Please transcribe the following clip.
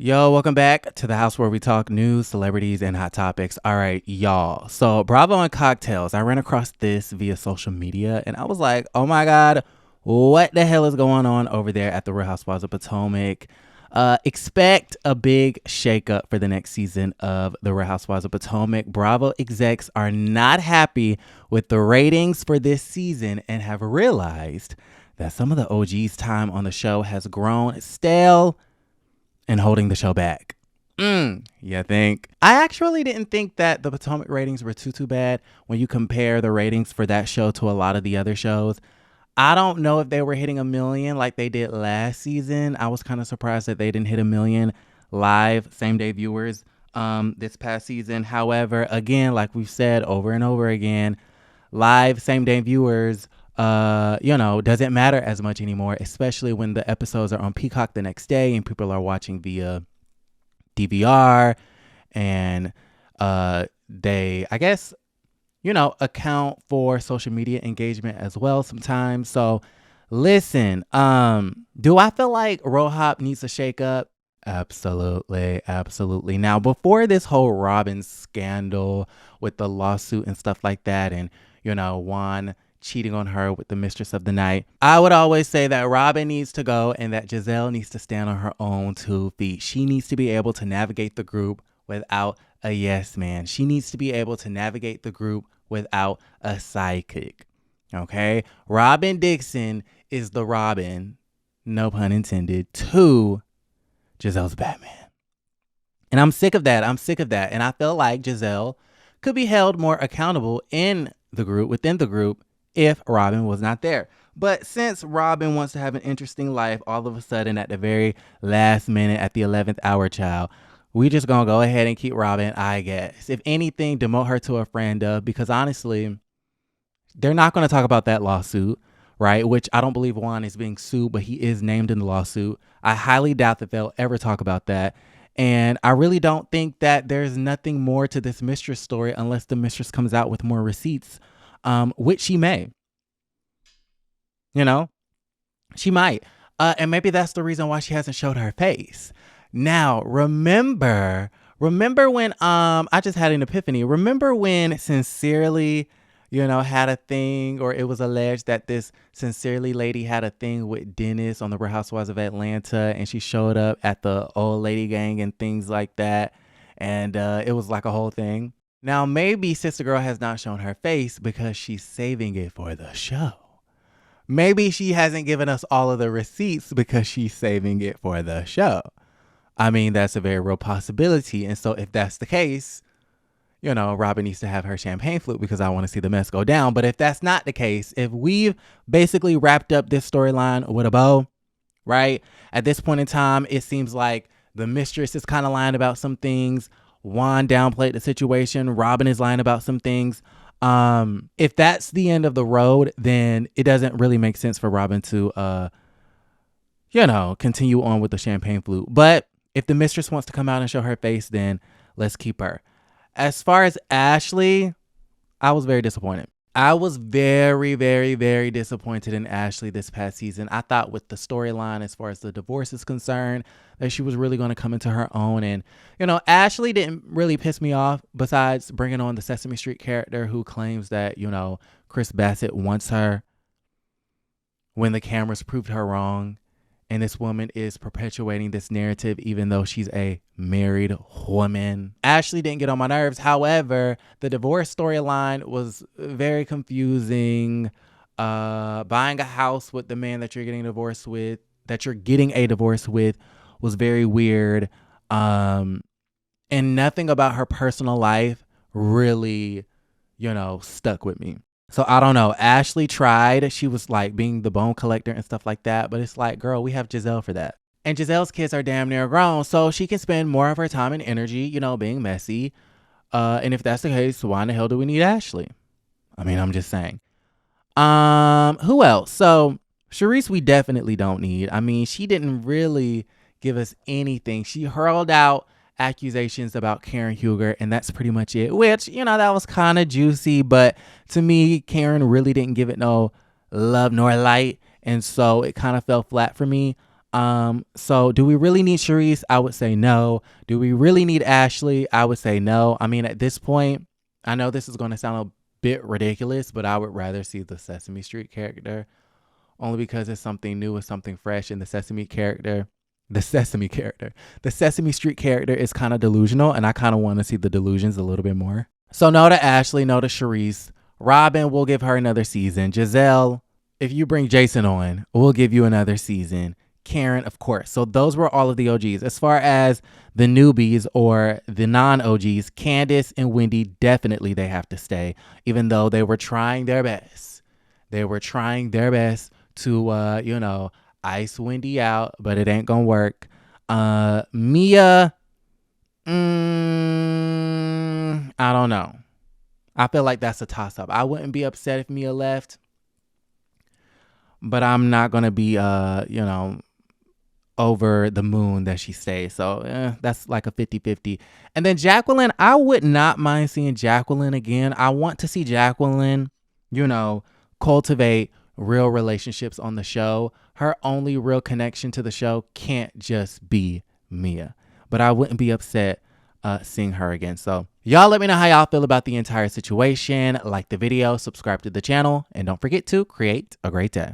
Yo, welcome back to the house where we talk news, celebrities, and hot topics. All right, y'all. So, Bravo and Cocktails. I ran across this via social media and I was like, oh my God, what the hell is going on over there at the Real Housewives of Potomac? Expect a big shakeup for the next season of the Real Housewives of Potomac. Bravo execs are not happy with the ratings for this season and have realized that some of the OG's time on the show has grown stale and holding the show back. You think? I actually didn't think that the Potomac ratings were too bad when you compare the ratings for that show to a lot of the other shows. I don't know if they were hitting a million like they did last season. I was kind of surprised that they didn't hit a million live same day viewers this past season. However, again, like we've said over and over again, live same day viewers doesn't matter as much anymore, especially when the episodes are on Peacock the next day and people are watching via DVR and they, I guess, account for social media engagement as well sometimes. So listen, do I feel like RHOP needs a shakeup? Absolutely. Now, before this whole Robyn scandal with the lawsuit and stuff like that, and, Juan cheating on her with the mistress of the night, I would always say that Robyn needs to go and that Gizelle needs to stand on her own 2 feet. She needs to be able to navigate the group without a yes man. She needs to be able to navigate the group without a sidekick. Okay? Robyn Dixon is the Robyn, no pun intended, to Gizelle's Batman. And I'm sick of that. And I feel like Gizelle could be held more accountable within the group, if Robyn was not there. But since Robyn wants to have an interesting life, all of a sudden at the very last minute, at the 11th hour, child, we just gonna go ahead and keep Robyn, I guess. If anything, demote her to a friend of, because honestly, they're not gonna talk about that lawsuit, right? Which I don't believe Juan is being sued, but he is named in the lawsuit. I highly doubt that they'll ever talk about that. And I really don't think that there's nothing more to this mistress story unless the mistress comes out with more receipts, which she may. She might. And maybe that's the reason why she hasn't showed her face. Now, remember when I just had an epiphany. Remember when Sincerely, had a thing, or it was alleged that this Sincerely lady had a thing with Dennis on the Real Housewives of Atlanta, and she showed up at the old lady gang and things like that. And it was like a whole thing. Now, maybe Sister Girl has not shown her face because she's saving it for the show. Maybe she hasn't given us all of the receipts because she's saving it for the show. I mean, that's a very real possibility. And so if that's the case, Robyn needs to have her champagne flute because I want to see the mess go down. But if that's not the case, if we've basically wrapped up this storyline with a bow, right? At this point in time, it seems like the mistress is kind of lying about some things. Juan downplayed the situation. Robyn is lying about some things. If that's the end of the road, then it doesn't really make sense for Robyn to, continue on with the champagne flute. But if the mistress wants to come out and show her face, then let's keep her. As far as Ashley, I was very disappointed. I was very, very, very disappointed in Ashley this past season. I thought with the storyline as far as the divorce is concerned, that she was really going to come into her own. And, Ashley didn't really piss me off besides bringing on the Sesame Street character who claims that, Chris Bassett wants her when the cameras proved her wrong. And this woman is perpetuating this narrative even though she's a married woman. Ashley didn't get on my nerves. However, the divorce storyline was very confusing. Buying a house with the man that you're getting a divorce with was very weird. And nothing about her personal life really, stuck with me. So I don't know. Ashley tried. She was like being the bone collector and stuff like that. But it's like, girl, we have Gizelle for that. And Gizelle's kids are damn near grown. So she can spend more of her time and energy, being messy. And if that's the case, why in the hell do we need Ashley? I mean, I'm just saying. Who else? So Charisse, we definitely don't need. I mean, she didn't really give us anything. She hurled out accusations about Karen Huger, and that's pretty much it, which, that was kind of juicy, but to me, Karen really didn't give it no love nor light, and so it kind of fell flat for me. So do we really need Charisse? I would say no. Do we really need Ashley? I would say no. I mean, at this point, I know this is going to sound a bit ridiculous, but I would rather see the Sesame Street character only because it's something new, it's something fresh. And the Sesame Street character is kind of delusional, and I kind of want to see the delusions a little bit more. So no to Ashley, no to Charisse. Robyn, we'll give her another season. Gizelle, if you bring Jason on, we'll give you another season. Karen, of course. So those were all of the OGs. As far as the newbies or the non-OGs, Candace and Wendy, definitely they have to stay, even though they were trying their best. They were trying their best to, ice Wendy out, but it ain't gonna work. Mia, I don't know. I feel like that's a toss-up. I wouldn't be upset if Mia left, but I'm not gonna be, over the moon that she stays. So that's like a 50-50. And then Jacqueline, I would not mind seeing Jacqueline again. I want to see Jacqueline, cultivate real relationships on the show. Her only real connection to the show can't just be Mia. But I wouldn't be upset seeing her again. So y'all let me know how y'all feel about the entire situation. Like the video, subscribe to the channel, and don't forget to create a great day.